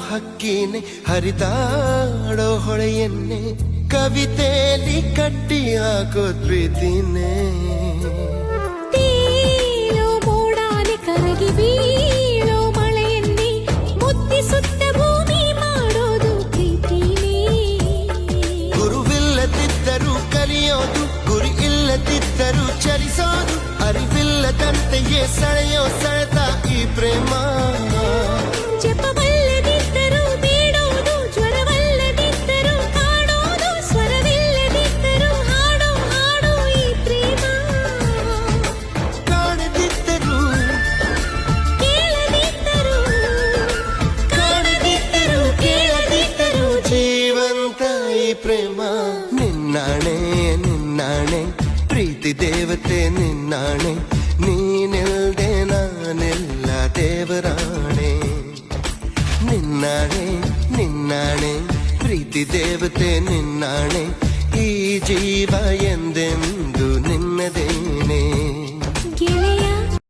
ಹಕ್ಕಿನೆ ಹರಿದಾಡೋ ಹೊಳೆಯನ್ನೇ ಕವಿತೆಯಲ್ಲಿ ಕಟ್ಟಿ ಹಾಕೋ ಪ್ರೀತಿನೇ ತೇಲೋ ಮೋಡಾನೆ ಕರಗಿ ಬೀಳೋ ಮಳೆಯನ್ನೇ ಮುದ್ದಿಸುತ್ತ ಭೂಮಿ ಮಾಡೋದು ಪ್ರೀತಿನೇ ಗುರುವಿಲ್ಲದಿದ್ದರೂ ಕಲಿಯೋದು ಗುರಿ ಇಲ್ಲದಿದ್ದರೂ ಚಲಿಸೋದು ಅರಿವಿಲ್ಲದಂತೆಯೇ ಸೆಳೆಯೋ ಸೆಳೆತ ಈ ಪ್ರೇಮ ಜಪವಲ್ಲದಿದ್ದರೂ ಬೇಡೋದು ಜ್ವರವಲ್ಲದಿದ್ದರೂ ಕಾಣೋದು ಸ್ವರವಿಲ್ಲದಿದ್ದರೂ ಹಾಡೋ ಹಾಡೋ ಈ ಪ್ರೇಮ ಕಾಣದಿದ್ದರೂ ಕೇಳದಿದ್ದರೂ ಕಾಣದಿದ್ದರೂ ಕೇಳದಿದ್ದರೂ ಜೀವಂತ ಈ ಪ್ರೇಮ ನಿನ್ನಾಣೆ ನಿನ್ನಾಣೆ ಪ್ರೀತಿ ದೇವತೆ ನಿನ್ನಾಣೆ ನೀನಿಲ್ದೆ ನಾನೆಲ್ಲ ದೇವರಾಣೆ ನಿನ್ನಾಣೆ ನಿನ್ನಾಣೆ ಪ್ರೀತಿ ದೇವತೆ ನಿನ್ನಾಣೆ ಈ ಜೀವ ಎಂದೆಂದು ನಿನ್ನದೇನೆ